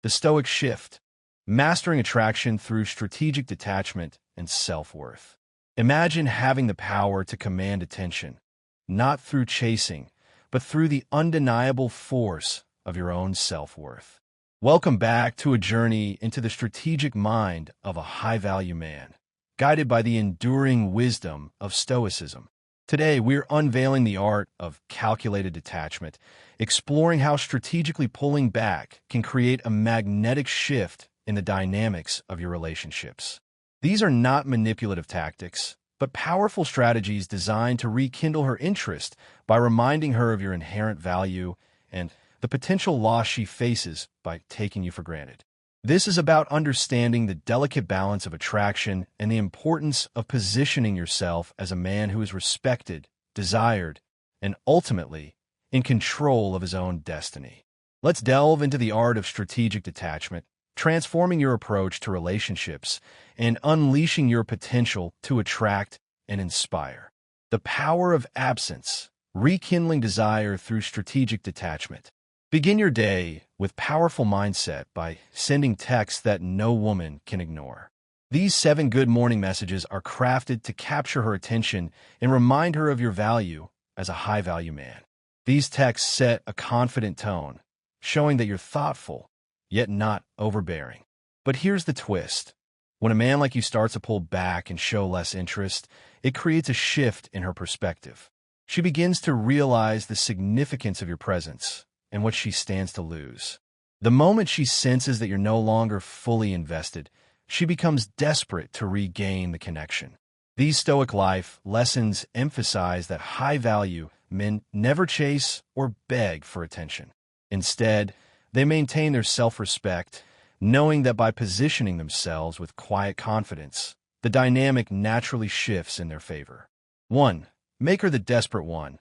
The Stoic shift, mastering attraction through strategic detachment and self-worth. Imagine having the power to command attention, not through chasing, but through the undeniable force of your own self-worth. Welcome back to a journey into the strategic mind of a high-value man, guided by the enduring wisdom of Stoicism. Today, we're unveiling the art of calculated detachment, exploring how strategically pulling back can create a magnetic shift in the dynamics of your relationships. These are not manipulative tactics, but powerful strategies designed to rekindle her interest by reminding her of your inherent value and the potential loss she faces by taking you for granted. This is about understanding the delicate balance of attraction and the importance of positioning yourself as a man who is respected, desired, and ultimately in control of his own destiny. Let's delve into the art of strategic detachment, transforming your approach to relationships and unleashing your potential to attract and inspire. The power of absence, rekindling desire through strategic detachment. Begin your day with powerful mindset by sending texts that no woman can ignore. These 7 good morning messages are crafted to capture her attention and remind her of your value as a high-value man. These texts set a confident tone, showing that you're thoughtful, yet not overbearing. But here's the twist. When a man like you starts to pull back and show less interest, it creates a shift in her perspective. She begins to realize the significance of your presence and what she stands to lose. The moment she senses that you're no longer fully invested, she becomes desperate to regain the connection. These Stoic life lessons emphasize that high-value men never chase or beg for attention. Instead, they maintain their self-respect, knowing that by positioning themselves with quiet confidence, the dynamic naturally shifts in their favor. 1. Make her the desperate one.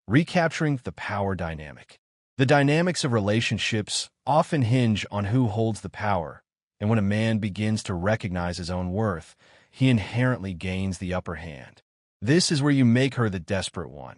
Recapturing the power dynamic. The dynamics of relationships often hinge on who holds the power, and when a man begins to recognize his own worth, he inherently gains the upper hand. This is where you make her the desperate one,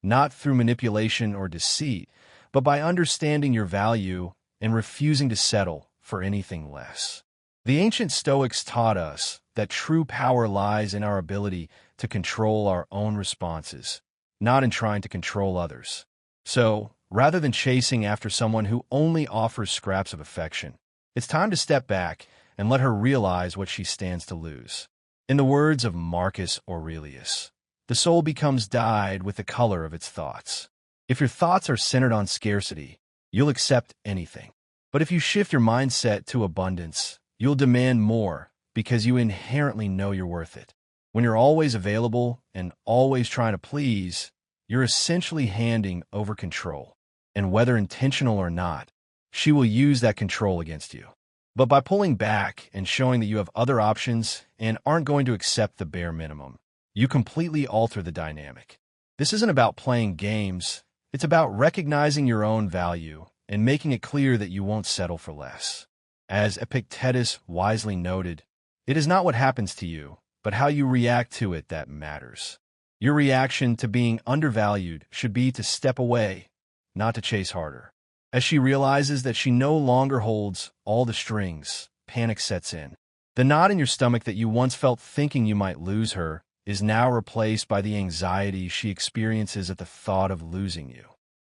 not through manipulation or deceit, but by understanding your value and refusing to settle for anything less. The ancient Stoics taught us that true power lies in our ability to control our own responses, not in trying to control others. So, rather than chasing after someone who only offers scraps of affection, it's time to step back and let her realize what she stands to lose. In the words of Marcus Aurelius, the soul becomes dyed with the color of its thoughts. If your thoughts are centered on scarcity, you'll accept anything. But if you shift your mindset to abundance, you'll demand more because you inherently know you're worth it. When you're always available and always trying to please, you're essentially handing over control. And whether intentional or not, she will use that control against you. But by pulling back and showing that you have other options and aren't going to accept the bare minimum, you completely alter the dynamic. This isn't about playing games. It's about recognizing your own value and making it clear that you won't settle for less. As Epictetus wisely noted, it is not what happens to you, but how you react to it that matters. Your reaction to being undervalued should be to step away, not to chase harder. As she realizes that she no longer holds all the strings, panic sets in. The knot in your stomach that you once felt thinking you might lose her is now replaced by the anxiety she experiences at the thought of losing you.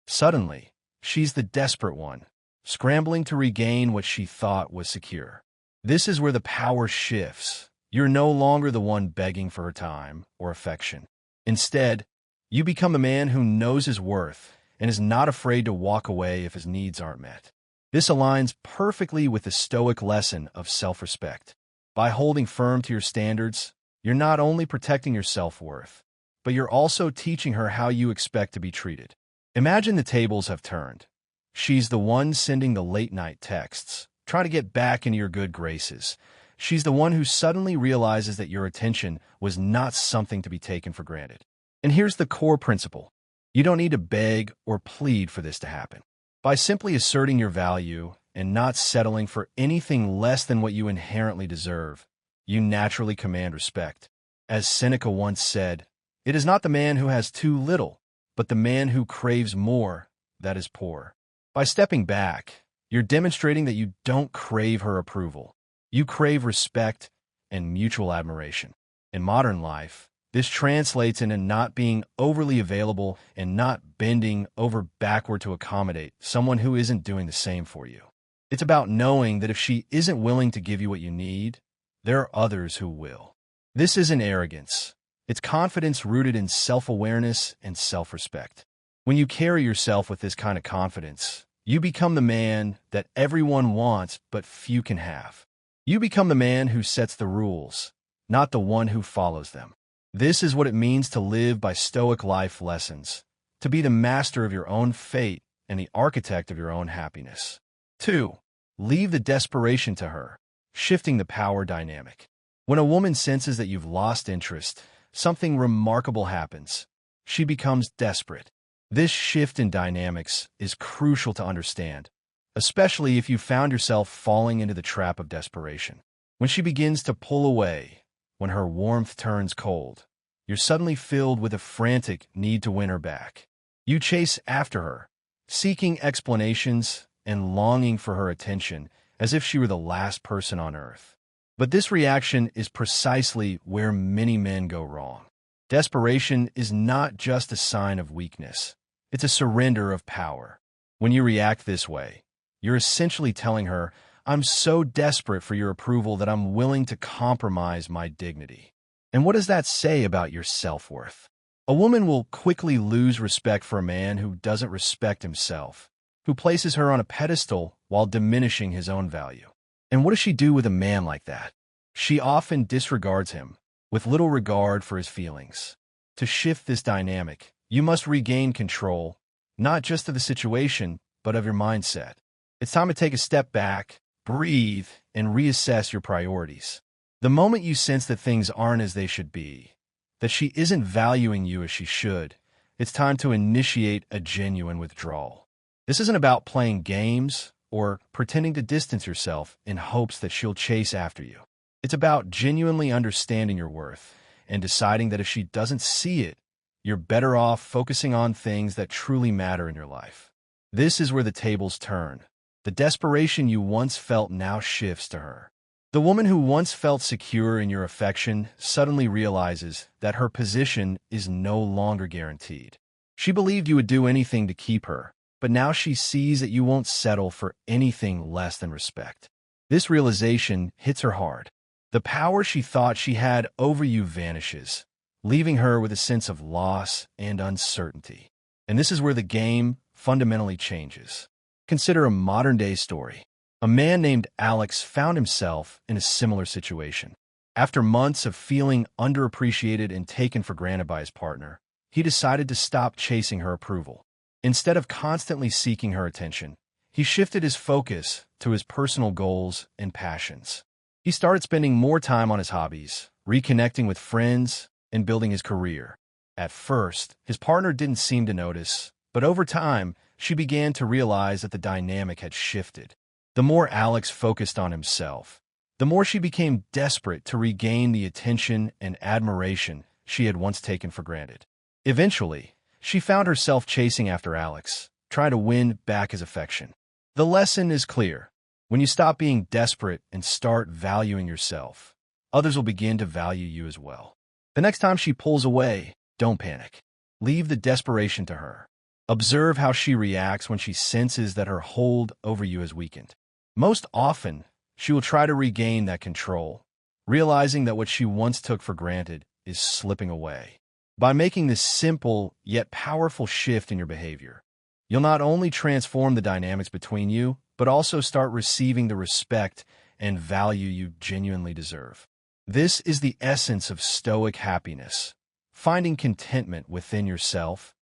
Suddenly, she's the desperate one, scrambling to regain what she thought was secure. This is where the power shifts. You're no longer the one begging for her time or affection. Instead, you become a man who knows his worth and is not afraid to walk away if his needs aren't met. This aligns perfectly with the Stoic lesson of self-respect. By holding firm to your standards, you're not only protecting your self-worth, but you're also teaching her how you expect to be treated. Imagine the tables have turned. She's the one sending the late-night texts, trying to get back into your good graces. She's the one who suddenly realizes that your attention was not something to be taken for granted. And here's the core principle. You don't need to beg or plead for this to happen. By simply asserting your value and not settling for anything less than what you inherently deserve, you naturally command respect. As Seneca once said, it is not the man who has too little, but the man who craves more that is poor. By stepping back, You're demonstrating that you don't crave her approval. You crave respect and mutual admiration. In modern life, this translates into not being overly available and not bending over backward to accommodate someone who isn't doing the same for you. It's about knowing that if she isn't willing to give you what you need, there are others who will. This isn't arrogance. It's confidence rooted in self-awareness and self-respect. When you carry yourself with this kind of confidence, you become the man that everyone wants but few can have. You become the man who sets the rules, not the one who follows them. This is what it means to live by Stoic life lessons, to be the master of your own fate and the architect of your own happiness. 2. Leave the desperation to her, shifting the power dynamic. When a woman senses that you've lost interest, something remarkable happens. She becomes desperate. This shift in dynamics is crucial to understand, especially if you found yourself falling into the trap of desperation. When she begins to pull away, when her warmth turns cold, you're suddenly filled with a frantic need to win her back. You chase after her, seeking explanations and longing for her attention as if she were the last person on earth. But this reaction is precisely where many men go wrong. Desperation is not just a sign of weakness. It's a surrender of power. When you react this way, you're essentially telling her, I'm so desperate for your approval that I'm willing to compromise my dignity. And what does that say about your self-worth? A woman will quickly lose respect for a man who doesn't respect himself, who places her on a pedestal while diminishing his own value. And what does she do with a man like that? She often disregards him, with little regard for his feelings. To shift this dynamic, you must regain control, not just of the situation, but of your mindset. It's time to take a step back, breathe, and reassess your priorities. The moment you sense that things aren't as they should be, that she isn't valuing you as she should, it's time to initiate a genuine withdrawal. This isn't about playing games or pretending to distance yourself in hopes that she'll chase after you. It's about genuinely understanding your worth and deciding that if she doesn't see it, you're better off focusing on things that truly matter in your life. This is where the tables turn. The desperation you once felt now shifts to her. The woman who once felt secure in your affection suddenly realizes that her position is no longer guaranteed. She believed you would do anything to keep her, but now she sees that you won't settle for anything less than respect. This realization hits her hard. The power she thought she had over you vanishes, leaving her with a sense of loss and uncertainty. And this is where the game fundamentally changes. Consider a modern-day story. A man named Alex found himself in a similar situation. After months of feeling underappreciated and taken for granted by his partner, he decided to stop chasing her approval. Instead of constantly seeking her attention, he shifted his focus to his personal goals and passions. He started spending more time on his hobbies, reconnecting with friends, and building his career. At first, his partner didn't seem to notice, but over time, she began to realize that the dynamic had shifted. The more Alex focused on himself, the more she became desperate to regain the attention and admiration she had once taken for granted. Eventually, she found herself chasing after Alex, trying to win back his affection. The lesson is clear. When you stop being desperate and start valuing yourself, others will begin to value you as well. The next time she pulls away, don't panic. Leave the desperation to her. Observe how she reacts when she senses that her hold over you has weakened. Most often, she will try to regain that control, realizing that what she once took for granted is slipping away. By making this simple yet powerful shift in your behavior, you'll not only transform the dynamics between you, but also start receiving the respect and value you genuinely deserve. This is the essence of Stoic happiness, finding contentment within yourself,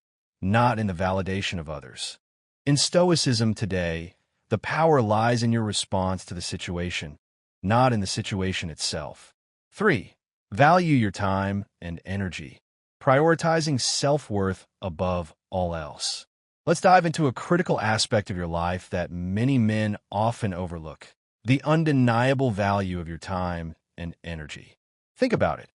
not in the validation of others. In Stoicism today, the power lies in your response to the situation, not in the situation itself. 3. Value your time and energy, prioritizing self-worth above all else. Let's dive into a critical aspect of your life that many men often overlook: the undeniable value of your time and energy. Think about it.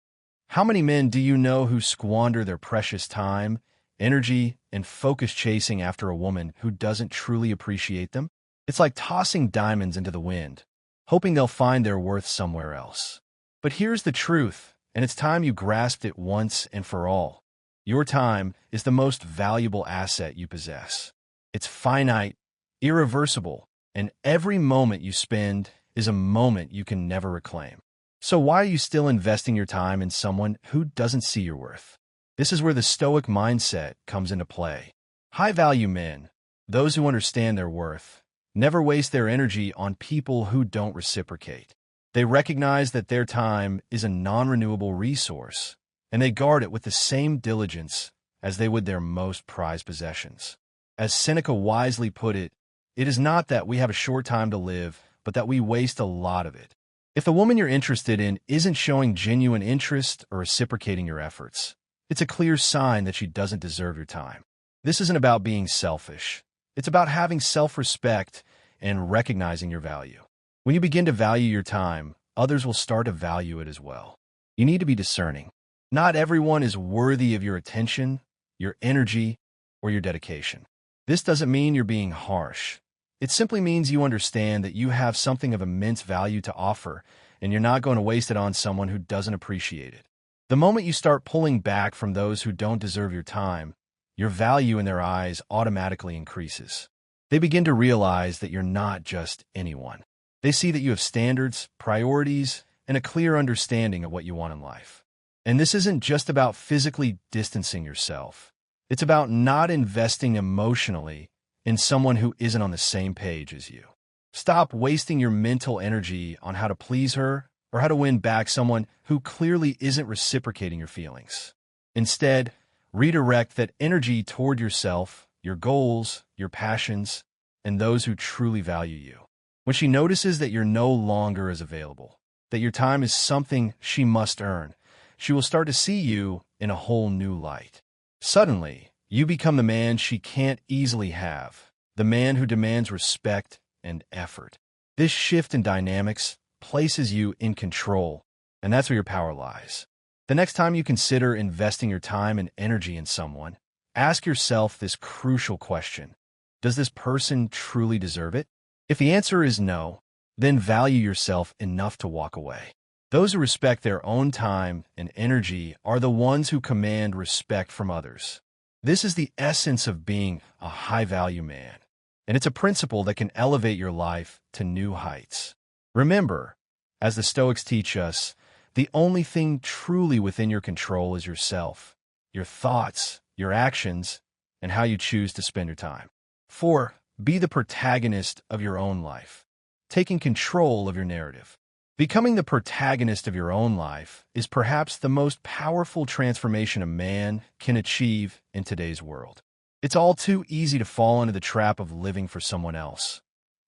How many men do you know who squander their precious time, energy, and focus chasing after a woman who doesn't truly appreciate them? It's like tossing diamonds into the wind, hoping they'll find their worth somewhere else. But here's the truth, and it's time you grasped it once and for all. Your time is the most valuable asset you possess. It's finite, irreversible, and every moment you spend is a moment you can never reclaim. So why are you still investing your time in someone who doesn't see your worth? This is where the Stoic mindset comes into play. High-value men, those who understand their worth, never waste their energy on people who don't reciprocate. They recognize that their time is a non-renewable resource, and they guard it with the same diligence as they would their most prized possessions. As Seneca wisely put it, it is not that we have a short time to live, but that we waste a lot of it. If the woman you're interested in isn't showing genuine interest or reciprocating your efforts, it's a clear sign that she doesn't deserve your time. This isn't about being selfish. It's about having self-respect and recognizing your value. When you begin to value your time, others will start to value it as well. You need to be discerning. Not everyone is worthy of your attention, your energy, or your dedication. This doesn't mean you're being harsh. It simply means you understand that you have something of immense value to offer, and you're not going to waste it on someone who doesn't appreciate it. The moment you start pulling back from those who don't deserve your time, your value in their eyes automatically increases. They begin to realize that you're not just anyone. They see that you have standards, priorities, and a clear understanding of what you want in life. And this isn't just about physically distancing yourself. It's about not investing emotionally in someone who isn't on the same page as you. Stop wasting your mental energy on how to please her or how to win back someone who clearly isn't reciprocating your feelings. Instead, redirect that energy toward yourself, your goals, your passions, and those who truly value you. When she notices that you're no longer as available, that your time is something she must earn, she will start to see you in a whole new light. Suddenly, you become the man she can't easily have, the man who demands respect and effort. This shift in dynamics places you in control, and that's where your power lies. The next time you consider investing your time and energy in someone, ask yourself this crucial question. Does this person truly deserve it? If the answer is no, then value yourself enough to walk away. Those who respect their own time and energy are the ones who command respect from others. This is the essence of being a high-value man, and it's a principle that can elevate your life to new heights. Remember, as the Stoics teach us, the only thing truly within your control is yourself, your thoughts, your actions, and how you choose to spend your time. 4. Be the protagonist of your own life, taking control of your narrative. Becoming the protagonist of your own life is perhaps the most powerful transformation a man can achieve in today's world. It's all too easy to fall into the trap of living for someone else,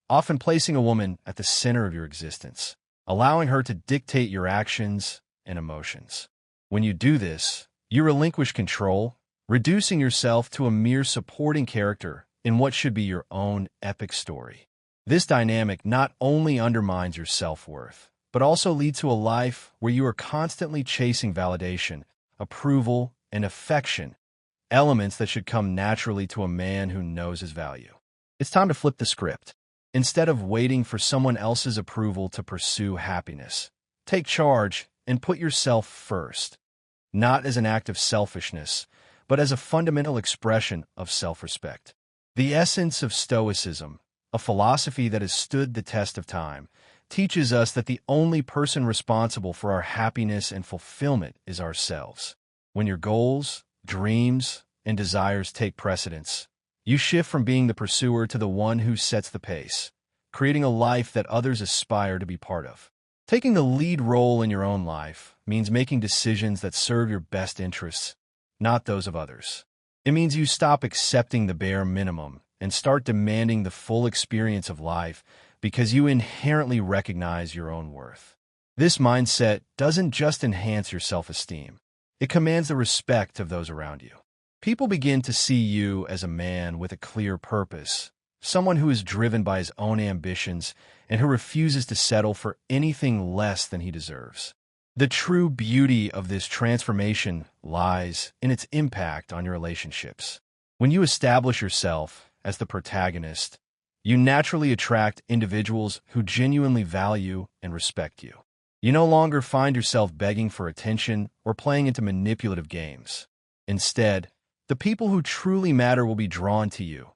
often placing a woman at the center of your existence, allowing her to dictate your actions and emotions. When you do this, you relinquish control, reducing yourself to a mere supporting character in what should be your own epic story. This dynamic not only undermines your self-worth, but also leads to a life where you are constantly chasing validation, approval, and affection, elements that should come naturally to a man who knows his value. It's time to flip the script. Instead of waiting for someone else's approval to pursue happiness, take charge and put yourself first, not as an act of selfishness, but as a fundamental expression of self-respect. The essence of Stoicism, a philosophy that has stood the test of time, teaches us that the only person responsible for our happiness and fulfillment is ourselves. When your goals, dreams, and desires take precedence, you shift from being the pursuer to the one who sets the pace, creating a life that others aspire to be part of. Taking the lead role in your own life means making decisions that serve your best interests, not those of others. It means you stop accepting the bare minimum and start demanding the full experience of life because you inherently recognize your own worth. This mindset doesn't just enhance your self-esteem. It commands the respect of those around you. People begin to see you as a man with a clear purpose, someone who is driven by his own ambitions and who refuses to settle for anything less than he deserves. The true beauty of this transformation lies in its impact on your relationships. When you establish yourself as the protagonist, You naturally attract individuals who genuinely value and respect you. You no longer find yourself begging for attention or playing into manipulative games. Instead, the people who truly matter will be drawn to you,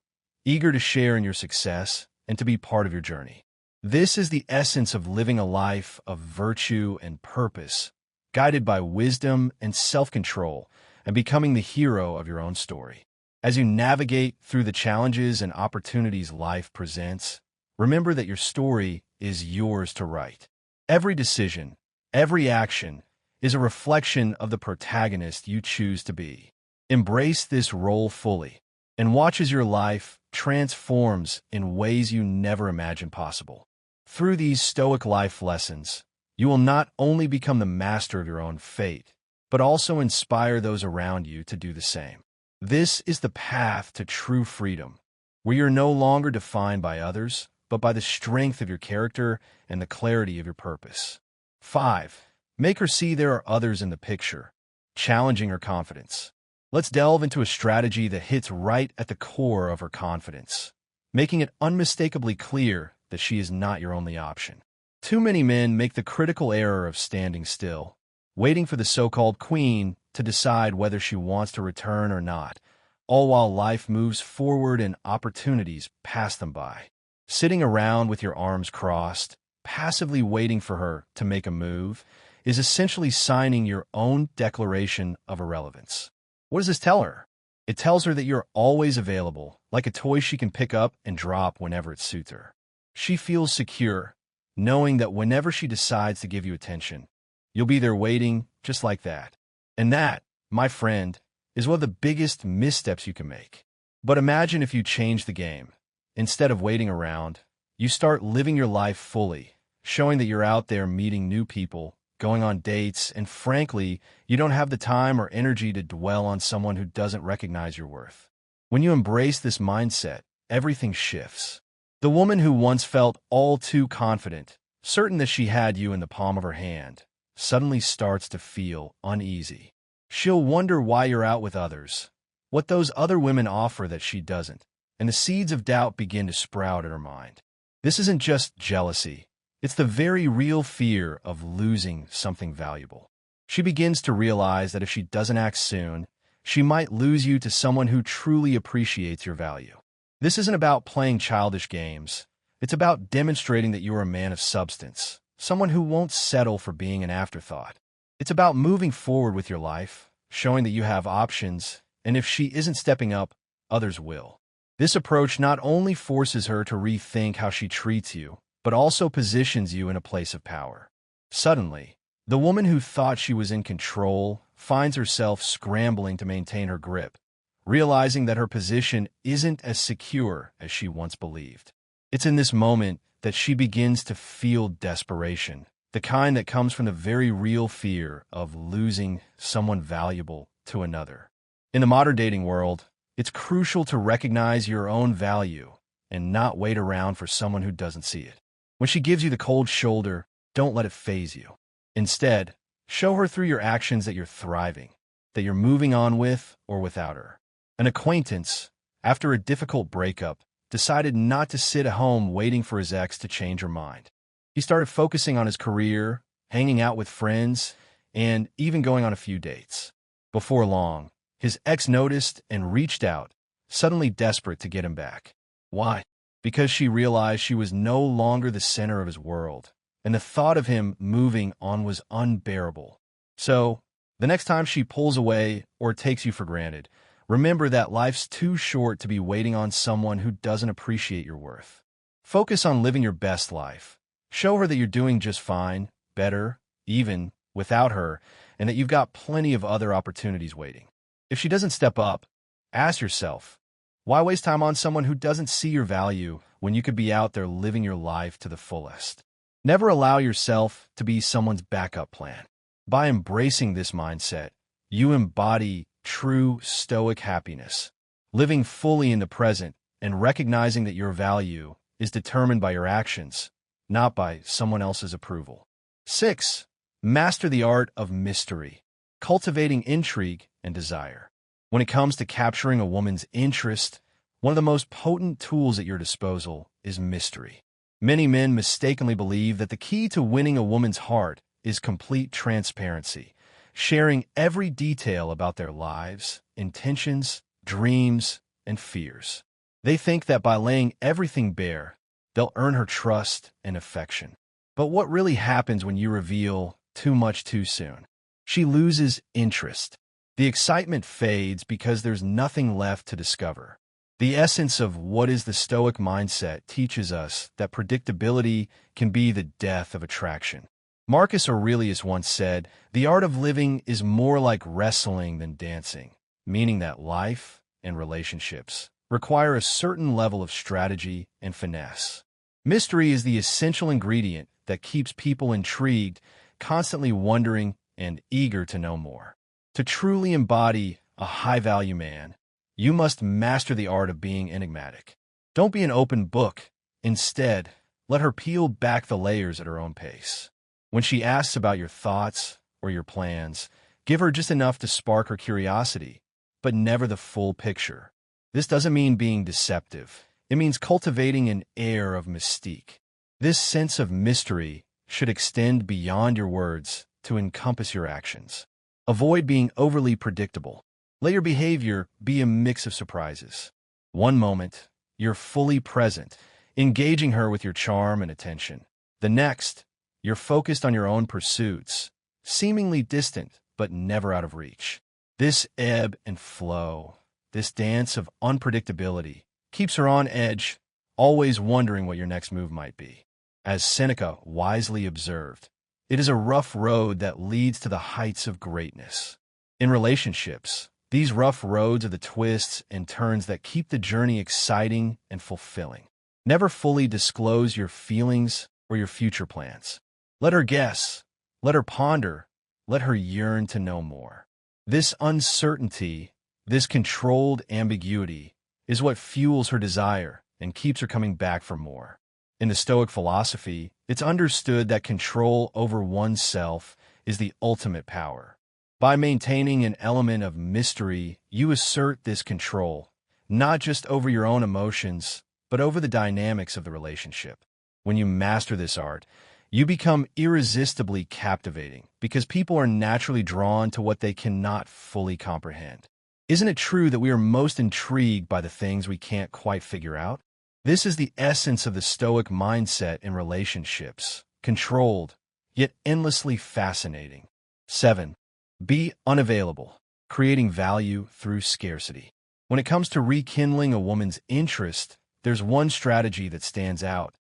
eager to share in your success and to be part of your journey. This is the essence of living a life of virtue and purpose, guided by wisdom and self-control, and becoming the hero of your own story. As you navigate through the challenges and opportunities life presents, remember that your story is yours to write. Every decision, every action, is a reflection of the protagonist you choose to be. Embrace this role fully, and watch as your life transforms in ways you never imagined possible. Through these Stoic life lessons, you will not only become the master of your own fate, but also inspire those around you to do the same. This is the path to true freedom, where you're no longer defined by others, but by the strength of your character and the clarity of your purpose. 5. Make her see there are others in the picture, challenging her confidence. Let's delve into a strategy that hits right at the core of her confidence, making it unmistakably clear that she is not your only option. Too many men make the critical error of standing still, waiting for the so-called queen to decide whether she wants to return or not, all while life moves forward and opportunities pass them by. Sitting around with your arms crossed, passively waiting for her to make a move, is essentially signing your own declaration of irrelevance. What does this tell her? It tells her that you're always available, like a toy she can pick up and drop whenever it suits her. She feels secure, knowing that whenever she decides to give you attention, you'll be there waiting just like that. And that, my friend, is one of the biggest missteps you can make. But imagine if you change the game. Instead of waiting around, you start living your life fully, showing that you're out there meeting new people, going on dates, and frankly, you don't have the time or energy to dwell on someone who doesn't recognize your worth. When you embrace this mindset, everything shifts. The woman who once felt all too confident, certain that she had you in the palm of her hand, suddenly starts to feel uneasy. She'll wonder why you're out with others, what those other women offer that she doesn't, and the seeds of doubt begin to sprout in her mind. This isn't just jealousy. It's the very real fear of losing something valuable. She begins to realize that if she doesn't act soon, she might lose you to someone who truly appreciates your value. This isn't about playing childish games. It's about demonstrating that you're a man of substance, someone who won't settle for being an afterthought. It's about moving forward with your life, showing that you have options, and if she isn't stepping up, others will. This approach not only forces her to rethink how she treats you, but also positions you in a place of power. Suddenly, the woman who thought she was in control finds herself scrambling to maintain her grip, realizing that her position isn't as secure as she once believed. It's in this moment that she begins to feel desperation, the kind that comes from the very real fear of losing someone valuable to another. In the modern dating world, it's crucial to recognize your own value and not wait around for someone who doesn't see it. When she gives you the cold shoulder, don't let it faze you. Instead, show her through your actions that you're thriving, that you're moving on with or without her. An acquaintance, after a difficult breakup, decided not to sit at home waiting for his ex to change her mind. He started focusing on his career, hanging out with friends, and even going on a few dates. Before long, his ex noticed and reached out, suddenly desperate to get him back. Why? Because she realized she was no longer the center of his world, and the thought of him moving on was unbearable. So, the next time she pulls away or takes you for granted, remember that life's too short to be waiting on someone who doesn't appreciate your worth. Focus on living your best life. Show her that you're doing just fine, better, even, without her, and that you've got plenty of other opportunities waiting. If she doesn't step up, ask yourself, why waste time on someone who doesn't see your value when you could be out there living your life to the fullest? Never allow yourself to be someone's backup plan. By embracing this mindset, you embody true Stoic happiness, living fully in the present and recognizing that your value is determined by your actions, not by someone else's approval. 6. Master the art of mystery, cultivating intrigue and desire. When it comes to capturing a woman's interest, one of the most potent tools at your disposal is mystery. Many men mistakenly believe that the key to winning a woman's heart is complete transparency, sharing every detail about their lives, intentions, dreams, and fears. They think that by laying everything bare, they'll earn her trust and affection. But what really happens when you reveal too much too soon? She loses interest. The excitement fades because there's nothing left to discover. The essence of what is the Stoic mindset teaches us that predictability can be the death of attraction. Marcus Aurelius once said, "The art of living is more like wrestling than dancing," meaning that life and relationships require a certain level of strategy and finesse. Mystery is the essential ingredient that keeps people intrigued, constantly wondering, and eager to know more. To truly embody a high-value man, you must master the art of being enigmatic. Don't be an open book. Instead, let her peel back the layers at her own pace. When she asks about your thoughts or your plans, give her just enough to spark her curiosity, but never the full picture. This doesn't mean being deceptive. It means cultivating an air of mystique. This sense of mystery should extend beyond your words to encompass your actions. Avoid being overly predictable. Let your behavior be a mix of surprises. One moment, you're fully present, engaging her with your charm and attention. The next, you're focused on your own pursuits, seemingly distant but never out of reach. This ebb and flow, this dance of unpredictability, keeps her on edge, always wondering what your next move might be. As Seneca wisely observed, it is a rough road that leads to the heights of greatness. In relationships, these rough roads are the twists and turns that keep the journey exciting and fulfilling. Never fully disclose your feelings or your future plans. Let her guess, let her ponder, let her yearn to know more. This uncertainty, this controlled ambiguity, is what fuels her desire and keeps her coming back for more. In the Stoic philosophy, it's understood that control over oneself is the ultimate power. By maintaining an element of mystery, you assert this control, not just over your own emotions, but over the dynamics of the relationship. When you master this art, you become irresistibly captivating because people are naturally drawn to what they cannot fully comprehend. Isn't it true that we are most intrigued by the things we can't quite figure out? This is the essence of the Stoic mindset in relationships, controlled, yet endlessly fascinating. 7. Be unavailable, creating value through scarcity. When it comes to rekindling a woman's interest, there's one strategy that stands out: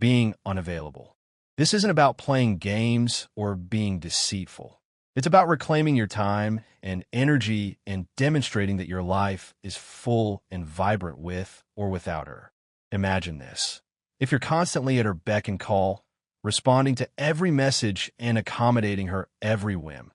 being unavailable. This isn't about playing games or being deceitful. It's about reclaiming your time and energy and demonstrating that your life is full and vibrant with or without her. Imagine this. If you're constantly at her beck and call, responding to every message and accommodating her every whim,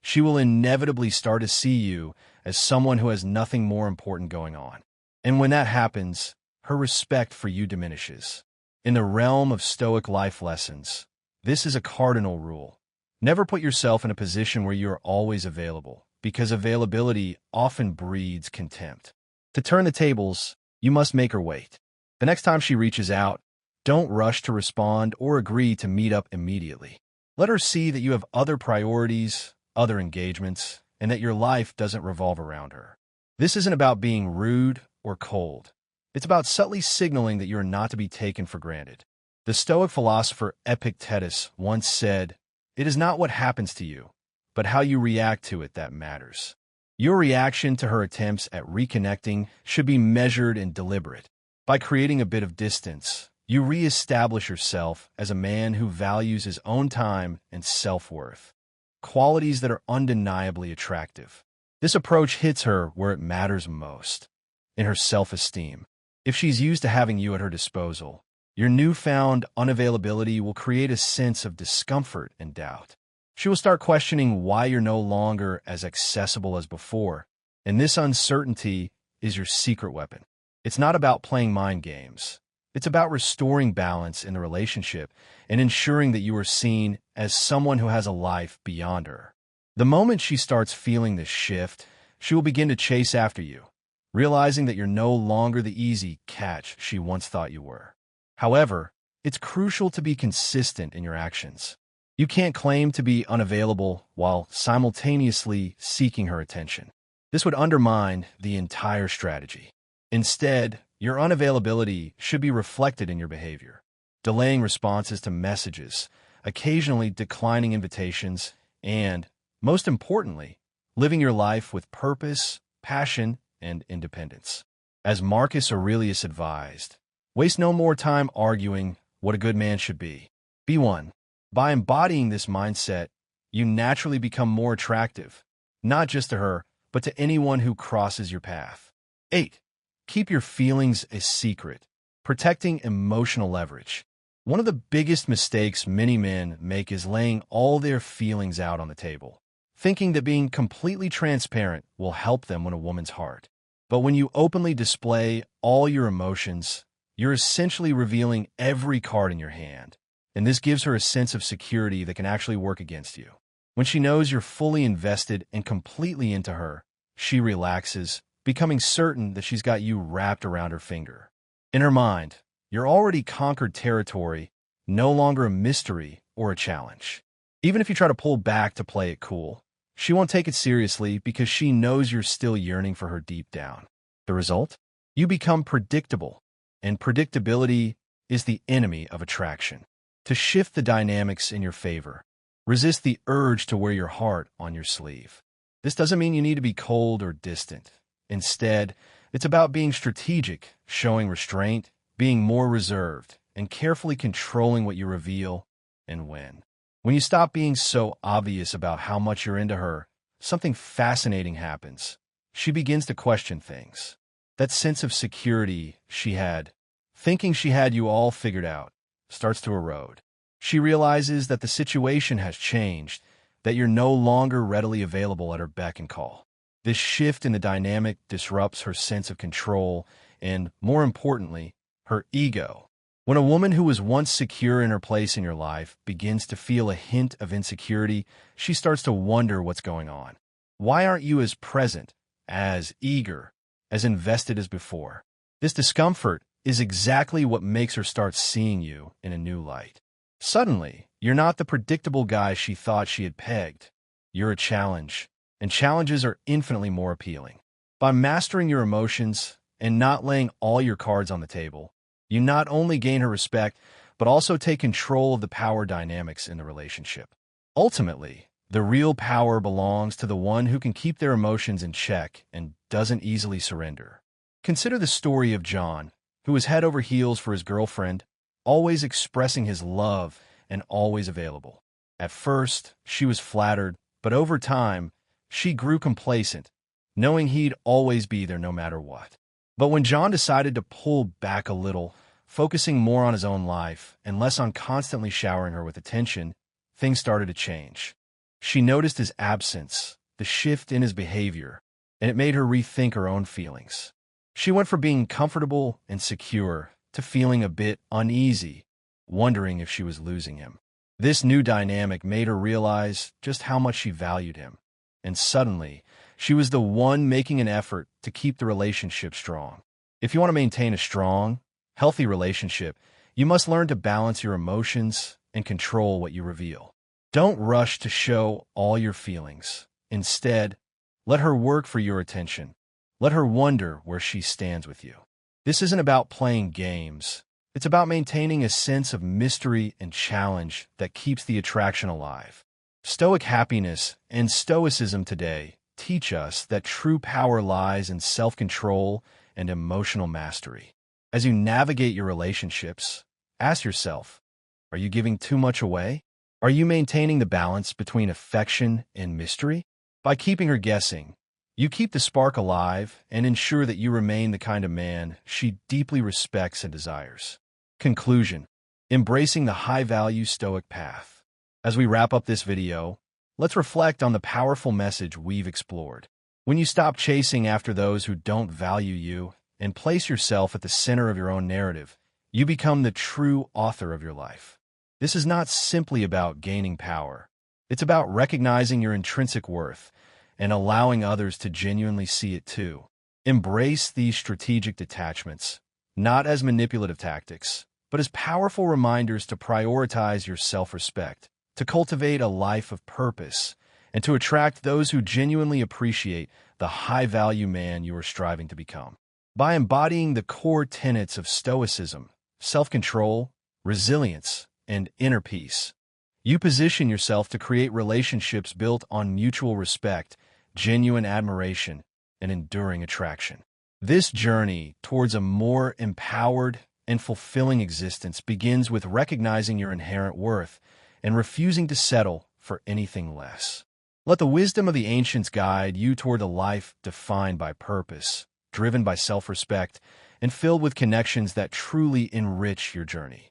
she will inevitably start to see you as someone who has nothing more important going on. And when that happens, her respect for you diminishes. In the realm of Stoic life lessons, this is a cardinal rule. Never put yourself in a position where you are always available, because availability often breeds contempt. To turn the tables, you must make her wait. The next time she reaches out, don't rush to respond or agree to meet up immediately. Let her see that you have other priorities, other engagements, and that your life doesn't revolve around her. This isn't about being rude or cold. It's about subtly signaling that you are not to be taken for granted. The Stoic philosopher Epictetus once said, "It is not what happens to you, but how you react to it that matters." Your reaction to her attempts at reconnecting should be measured and deliberate. By creating a bit of distance, you re-establish yourself as a man who values his own time and self-worth, qualities that are undeniably attractive. This approach hits her where it matters most, in her self-esteem. If she's used to having you at her disposal, your newfound unavailability will create a sense of discomfort and doubt. She will start questioning why you're no longer as accessible as before, and this uncertainty is your secret weapon. It's not about playing mind games. It's about restoring balance in the relationship and ensuring that you are seen as someone who has a life beyond her. The moment she starts feeling this shift, she will begin to chase after you, realizing that you're no longer the easy catch she once thought you were. However, it's crucial to be consistent in your actions. You can't claim to be unavailable while simultaneously seeking her attention. This would undermine the entire strategy. Instead, your unavailability should be reflected in your behavior. Delaying responses to messages, occasionally declining invitations, and, most importantly, living your life with purpose, passion, and independence. As Marcus Aurelius advised, waste no more time arguing what a good man should be. Be one. By embodying this mindset, you naturally become more attractive, not just to her, but to anyone who crosses your path. 8. Keep your feelings a secret. Protecting emotional leverage. One of the biggest mistakes many men make is laying all their feelings out on the table, thinking that being completely transparent will help them win a woman's heart. But when you openly display all your emotions, you're essentially revealing every card in your hand, and this gives her a sense of security that can actually work against you. When she knows you're fully invested and completely into her, she relaxes, becoming certain that she's got you wrapped around her finger. In her mind, you're already conquered territory, no longer a mystery or a challenge. Even if you try to pull back to play it cool, she won't take it seriously because she knows you're still yearning for her deep down. The result? You become predictable, and predictability is the enemy of attraction. To shift the dynamics in your favor, resist the urge to wear your heart on your sleeve. This doesn't mean you need to be cold or distant. Instead, it's about being strategic, showing restraint, being more reserved, and carefully controlling what you reveal and when. When you stop being so obvious about how much you're into her, something fascinating happens. She begins to question things. That sense of security she had, thinking she had you all figured out, starts to erode. She realizes that the situation has changed, that you're no longer readily available at her beck and call. This shift in the dynamic disrupts her sense of control and, more importantly, her ego. When a woman who was once secure in her place in your life begins to feel a hint of insecurity, she starts to wonder what's going on. Why aren't you as present, as eager, as invested as before? This discomfort is exactly what makes her start seeing you in a new light. Suddenly, you're not the predictable guy she thought she had pegged. You're a challenge, and challenges are infinitely more appealing. By mastering your emotions and not laying all your cards on the table, you not only gain her respect, but also take control of the power dynamics in the relationship. Ultimately, the real power belongs to the one who can keep their emotions in check and doesn't easily surrender. Consider the story of John, who was head over heels for his girlfriend, always expressing his love and always available. At first, she was flattered, but over time, she grew complacent, knowing he'd always be there no matter what. But when John decided to pull back a little, focusing more on his own life and less on constantly showering her with attention, things started to change. She noticed his absence, the shift in his behavior, and it made her rethink her own feelings. She went from being comfortable and secure to feeling a bit uneasy, wondering if she was losing him. This new dynamic made her realize just how much she valued him, and suddenly, she was the one making an effort to keep the relationship strong. If you want to maintain a strong, healthy relationship, you must learn to balance your emotions and control what you reveal. Don't rush to show all your feelings. Instead, let her work for your attention. Let her wonder where she stands with you. This isn't about playing games. It's about maintaining a sense of mystery and challenge that keeps the attraction alive. Stoic happiness and Stoicism today teach us that true power lies in self-control and emotional mastery. As you navigate your relationships, ask yourself, are you giving too much away? Are you maintaining the balance between affection and mystery? By keeping her guessing, you keep the spark alive and ensure that you remain the kind of man she deeply respects and desires. Conclusion: embracing the high-value Stoic path. As we wrap up this video, let's reflect on the powerful message we've explored. When you stop chasing after those who don't value you and place yourself at the center of your own narrative, you become the true author of your life. This is not simply about gaining power. It's about recognizing your intrinsic worth and allowing others to genuinely see it too. Embrace these strategic detachments, not as manipulative tactics, but as powerful reminders to prioritize your self-respect, to cultivate a life of purpose, and to attract those who genuinely appreciate the high-value man you are striving to become. By embodying the core tenets of Stoicism, self-control, resilience, and inner peace, you position yourself to create relationships built on mutual respect, genuine admiration, and enduring attraction. This journey towards a more empowered and fulfilling existence begins with recognizing your inherent worth and refusing to settle for anything less. Let the wisdom of the ancients guide you toward a life defined by purpose, driven by self-respect, and filled with connections that truly enrich your journey.